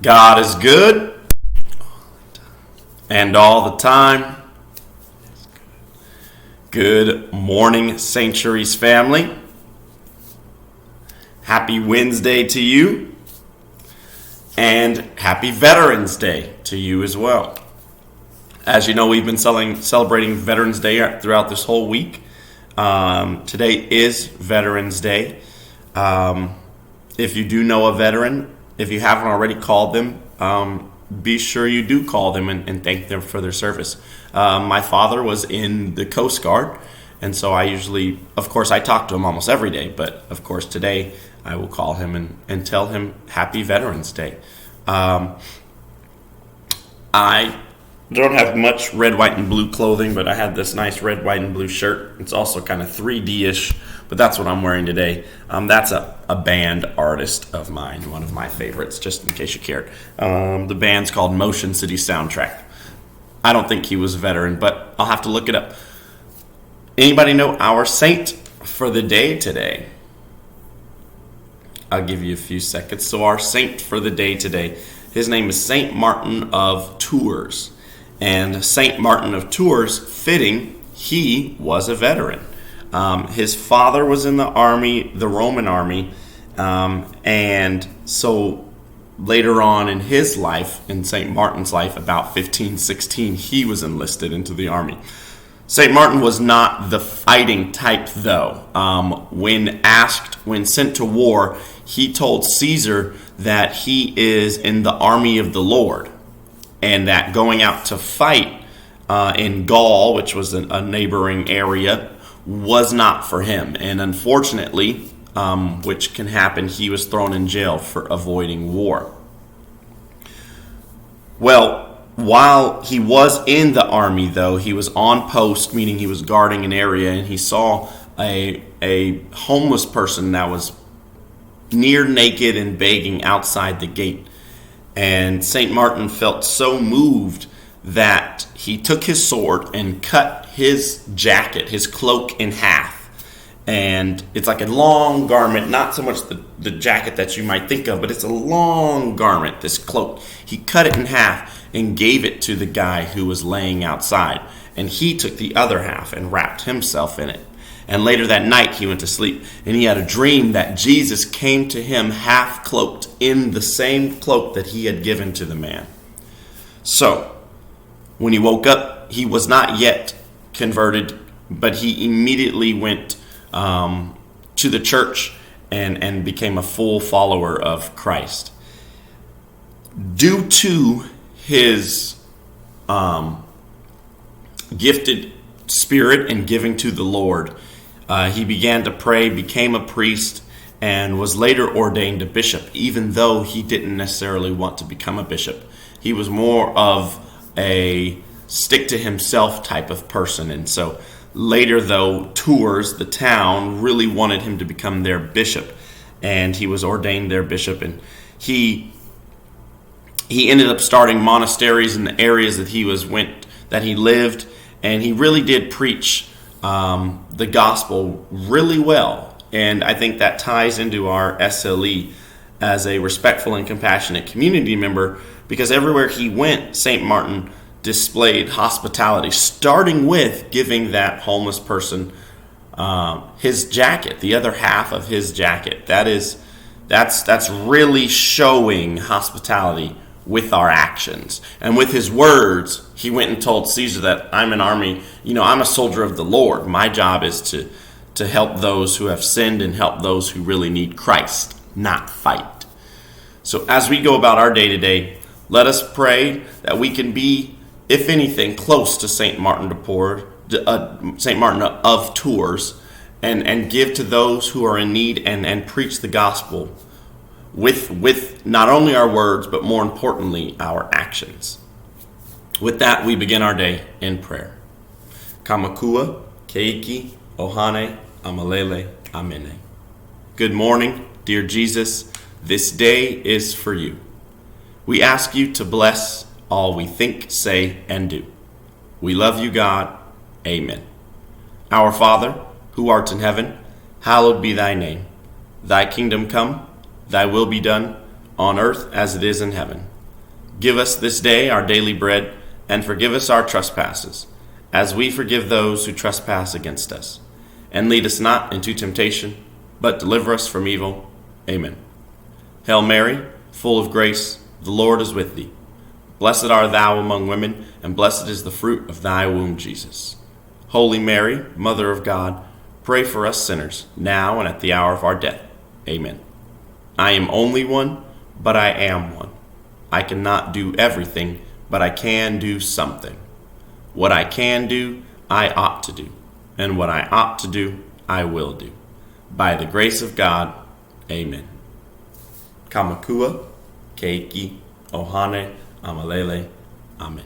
God is good, and all the time. Good morning, Sanctuaries family. Happy Wednesday to you, and happy Veterans Day to you as well. As you know, we've been celebrating Veterans Day throughout this whole week. Today is Veterans Day. If you do know a veteran, if you haven't already called them, be sure you do call them and thank them for their service. My father was in the Coast Guard, and so I usually, of course, I talk to him almost every day, but of course today I will call him and tell him Happy Veterans Day. I don't have much red, white, and blue clothing, but I had this nice red, white, and blue shirt. It's also kind of 3D-ish, but that's what I'm wearing today. That's a band artist of mine, one of my favorites, just in case you cared. The band's called Motion City Soundtrack. I don't think he was a veteran, but I'll have to look it up. Anybody know our saint for the day today? I'll give you a few seconds. So our saint for the day today, his name is Saint Martin of Tours. And Saint Martin of Tours, fitting, he was a veteran. His father was in the army, the Roman army, and so later on in his life, in Saint Martin's life, about 1516, he was enlisted into the army. Saint Martin was not the fighting type, though. When sent to war, he told Caesar that he is in the army of the Lord, and that going out to fight in Gaul, which was a neighboring area, was not for him. And unfortunately, which can happen, he was thrown in jail for avoiding war. Well, while he was in the army, though, he was on post, meaning he was guarding an area, and he saw a homeless person that was near naked and begging outside the gate. And St. Martin felt so moved that he took his sword and cut his jacket, his cloak, in half. And it's like a long garment, not so much the jacket that you might think of, but it's a long garment, this cloak. He cut it in half and gave it to the guy who was laying outside. And he took the other half and wrapped himself in it. And later that night he went to sleep, and he had a dream that Jesus came to him half cloaked in the same cloak that he had given to the man. So, when he woke up, he was not yet converted, but he immediately went to the church and became a full follower of Christ. Due to his gifted spirit and giving to the Lord, he began to pray, became a priest, and was later ordained a bishop, even though he didn't necessarily want to become a bishop. He was more of a stick-to-himself type of person. And so later, though, Tours, the town, really wanted him to become their bishop. And he was ordained their bishop. And he ended up starting monasteries in the areas that he lived. And he really did preach the gospel really well. And I think that ties into our SLE as a respectful and compassionate community member, because everywhere he went, St. Martin displayed hospitality, starting with giving that homeless person his jacket, the other half of his jacket. That's really showing hospitality with our actions. And with his words, he went and told Caesar that I'm an army, I'm a soldier of the Lord. My job is to help those who have sinned and help those who really need Christ, not fight. So as we go about our day today, let us pray that we can be, if anything, close to St. Martin of Tours, and give to those who are in need and preach the gospel with not only our words, but more importantly, our actions. With that, we begin our day in prayer. Kamakua, Keiki, Ohane, Amalele, Amene. Good morning, dear Jesus. This day is for you. We ask you to bless all we think, say, and do. We love you, God. Amen. Our Father, who art in heaven, hallowed be thy name. Thy kingdom come, thy will be done, on earth as it is in heaven. Give us this day our daily bread, and forgive us our trespasses, as we forgive those who trespass against us. And lead us not into temptation, but deliver us from evil. Amen. Hail Mary, full of grace, the Lord is with thee. Blessed art thou among women, and blessed is the fruit of thy womb, Jesus. Holy Mary, Mother of God, pray for us sinners, now and at the hour of our death. Amen. I am only one, but I am one. I cannot do everything, but I can do something. What I can do, I ought to do. And what I ought to do, I will do. By the grace of God, amen. Kamakua, keiki, ohane, amalele, amene.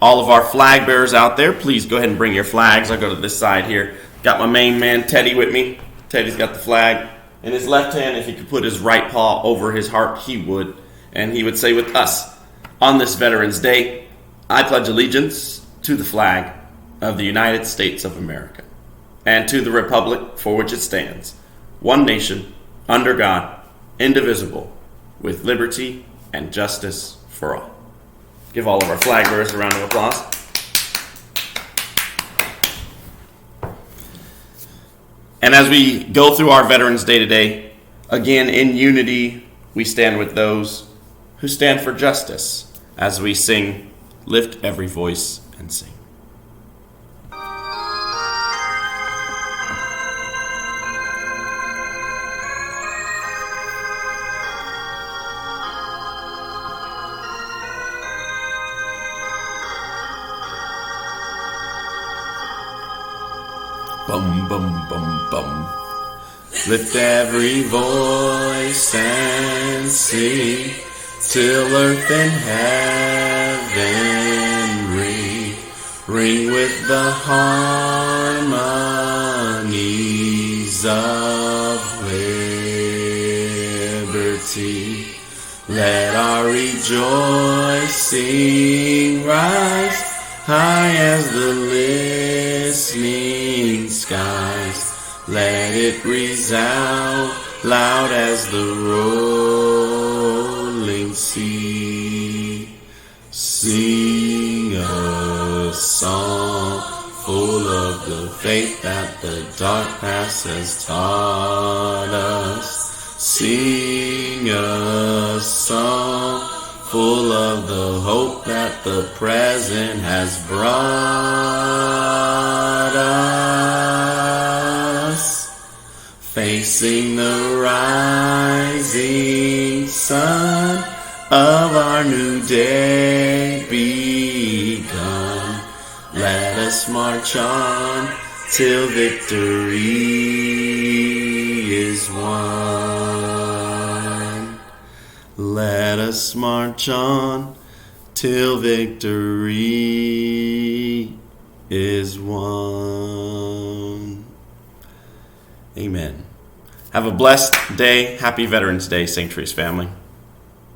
All of our flag bearers out there, please go ahead and bring your flags. I'll go to this side here. Got my main man, Teddy, with me. Teddy's got the flag in his left hand. If he could put his right paw over his heart, he would. And he would say with us, on this Veterans Day, I pledge allegiance to the flag of the United States of America and to the republic for which it stands, one nation, under God, indivisible, with liberty and justice for all. Give all of our flag bearers a round of applause. And as we go through our Veterans Day today, again, in unity, we stand with those who stand for justice as we sing, Lift Every Voice and Sing. Bum, bum, bum, bum. Lift every voice and sing, till earth and heaven ring, ring with the harmonies of liberty. Let our rejoicing rise high as the listening skies. Let it resound loud as the rolling sea. Sing a song full of the faith that the dark past has taught us. Sing a song full of the hope that the present has brought us. Facing the rising sun of our new day begun, let us march on till victory is won. Let us march on till victory is won. Amen. Have a blessed day. Happy Veterans Day, St. Therese family.